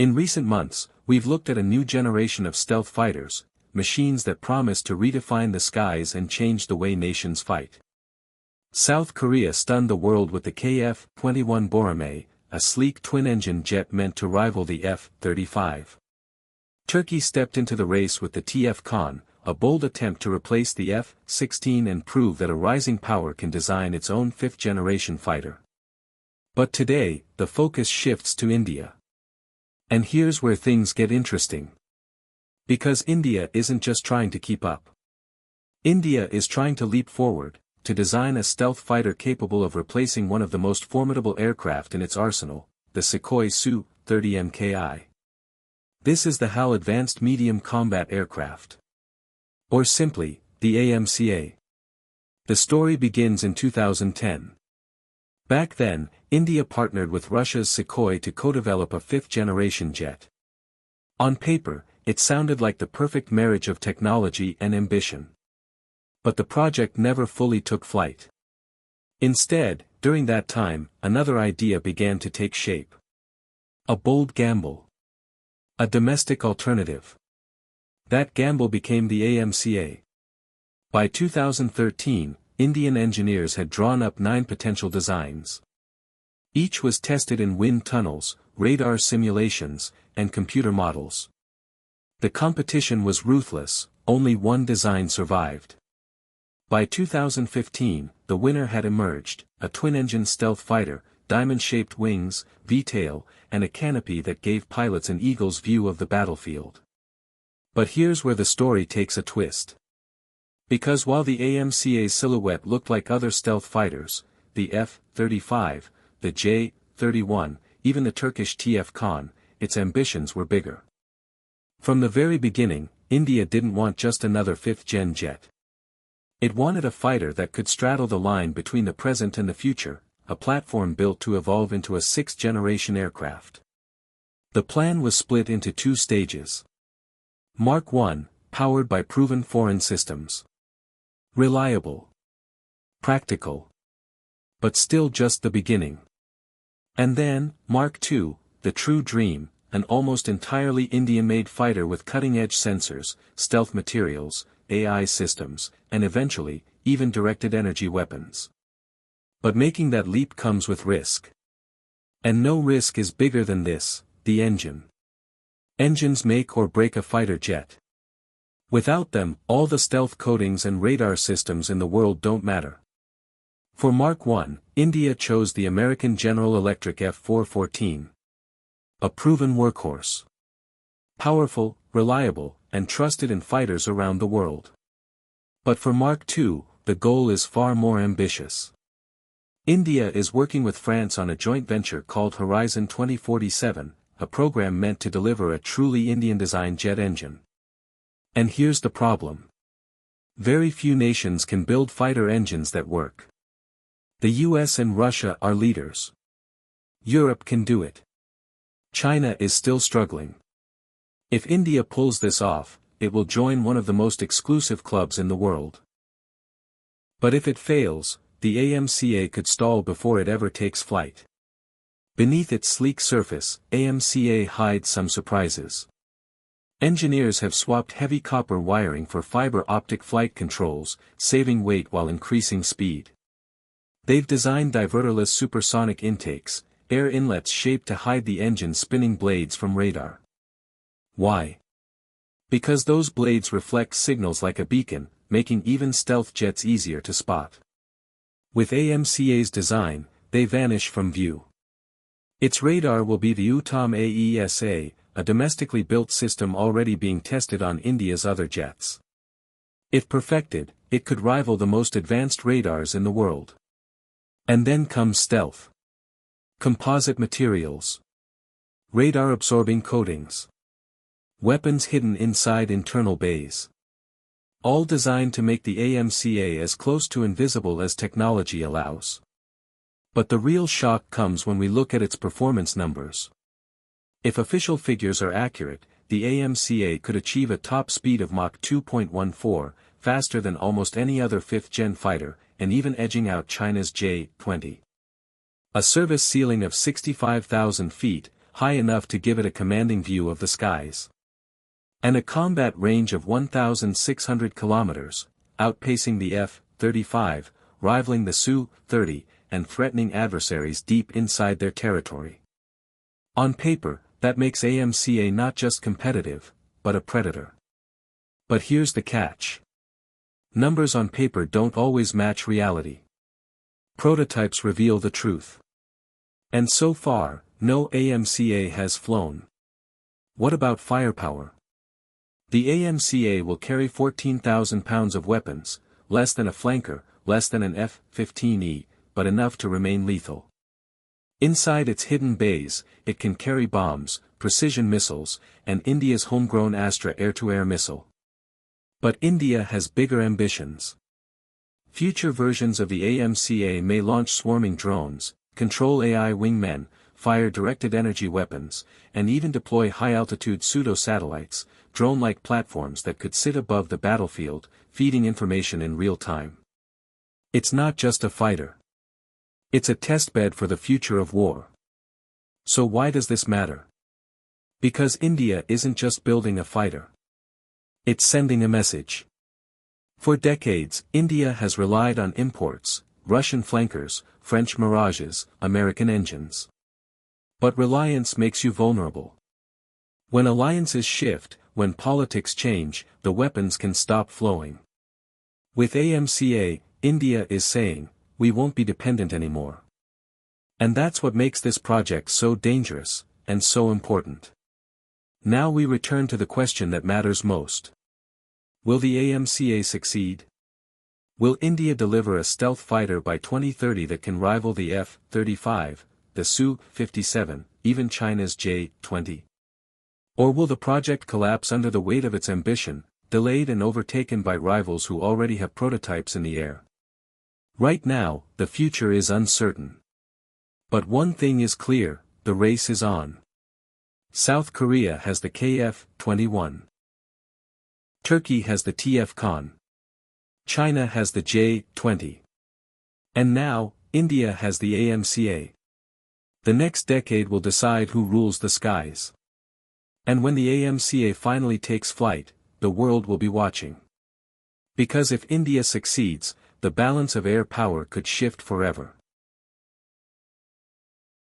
In recent months, we've looked at a new generation of stealth fighters, machines that promise to redefine the skies and change the way nations fight. South Korea stunned the world with the KF-21 Boramae, a sleek twin-engine jet meant to rival the F-35. Turkey stepped into the race with the TF-Con, a bold attempt to replace the F-16 and prove that a rising power can design its own fifth-generation fighter. But today, the focus shifts to India. And here's where things get interesting. Because India isn't just trying to keep up. India is trying to leap forward, to design a stealth fighter capable of replacing one of the most formidable aircraft in its arsenal, the Sukhoi Su-30 MKI. This is the HAL Advanced Medium Combat Aircraft. Or simply, the AMCA. The story begins in 2010. Back then, India partnered with Russia's Sukhoi to co-develop a fifth-generation jet. On paper, it sounded like the perfect marriage of technology and ambition. But the project never fully took flight. Instead, during that time, another idea began to take shape. A bold gamble. A domestic alternative. That gamble became the AMCA. By 2013, Indian engineers had drawn up 9 potential designs. Each was tested in wind tunnels, radar simulations, and computer models. The competition was ruthless, only one design survived. By 2015, the winner had emerged, a twin-engine stealth fighter, diamond-shaped wings, V-tail, and a canopy that gave pilots an eagle's view of the battlefield. But here's where the story takes a twist. Because while the AMCA's silhouette looked like other stealth fighters, the F-35, the J-31, even the Turkish TF-Con, its ambitions were bigger. From the very beginning, India didn't want just another fifth-gen jet. It wanted a fighter that could straddle the line between the present and the future, a platform built to evolve into a sixth-generation aircraft. The plan was split into 2 stages. Mark 1, powered by proven foreign systems. Reliable. Practical. But still just the beginning. And then, Mark 2, the true dream, an almost entirely Indian-made fighter with cutting-edge sensors, stealth materials, AI systems, and eventually, even directed energy weapons. But making that leap comes with risk. And no risk is bigger than this, the engine. Engines make or break a fighter jet. Without them, all the stealth coatings and radar systems in the world don't matter. For Mark 1, India chose the American General Electric F-414. A proven workhorse. Powerful, reliable, and trusted in fighters around the world. But for Mark II, the goal is far more ambitious. India is working with France on a joint venture called Horizon 2047, a program meant to deliver a truly Indian-designed jet engine. And here's the problem. Very few nations can build fighter engines that work. The US and Russia are leaders. Europe can do it. China is still struggling. If India pulls this off, it will join one of the most exclusive clubs in the world. But if it fails, the AMCA could stall before it ever takes flight. Beneath its sleek surface, AMCA hides some surprises. Engineers have swapped heavy copper wiring for fiber optic flight controls, saving weight while increasing speed. They've designed diverterless supersonic intakes, air inlets shaped to hide the engine's spinning blades from radar. Why? Because those blades reflect signals like a beacon, making even stealth jets easier to spot. With AMCA's design, they vanish from view. Its radar will be the Uttam AESA, a domestically built system already being tested on India's other jets. If perfected, it could rival the most advanced radars in the world. And then comes stealth. Composite materials. Radar-absorbing coatings. Weapons hidden inside internal bays. All designed to make the AMCA as close to invisible as technology allows. But the real shock comes when we look at its performance numbers. If official figures are accurate, the AMCA could achieve a top speed of Mach 2.14, faster than almost any other fifth-gen fighter, and even edging out China's J-20. A service ceiling of 65,000 feet, high enough to give it a commanding view of the skies. And a combat range of 1,600 kilometers, outpacing the F-35, rivaling the Su-30, and threatening adversaries deep inside their territory. On paper, that makes AMCA not just competitive, but a predator. But here's the catch. Numbers on paper don't always match reality. Prototypes reveal the truth. And so far, no AMCA has flown. What about firepower? The AMCA will carry 14,000 pounds of weapons, less than a flanker, less than an F-15E, but enough to remain lethal. Inside its hidden bays, it can carry bombs, precision missiles, and India's homegrown Astra air-to-air missile. But India has bigger ambitions. Future versions of the AMCA may launch swarming drones, control AI wingmen, fire directed energy weapons, and even deploy high-altitude pseudo-satellites, drone-like platforms that could sit above the battlefield, feeding information in real time. It's not just a fighter. It's a testbed for the future of war. So why does this matter? Because India isn't just building a fighter. It's sending a message. For decades, India has relied on imports, Russian flankers, French Mirages, American engines. But reliance makes you vulnerable. When alliances shift, when politics change, the weapons can stop flowing. With AMCA, India is saying, we won't be dependent anymore. And that's what makes this project so dangerous, and so important. Now we return to the question that matters most. Will the AMCA succeed? Will India deliver a stealth fighter by 2030 that can rival the F-35, the Su-57, even China's J-20? Or will the project collapse under the weight of its ambition, delayed and overtaken by rivals who already have prototypes in the air? Right now, the future is uncertain. But one thing is clear, the race is on. South Korea has the KF-21. Turkey has the TF-Con. China has the J-20. And now, India has the AMCA. The next decade will decide who rules the skies. And when the AMCA finally takes flight, the world will be watching. Because if India succeeds, the balance of air power could shift forever.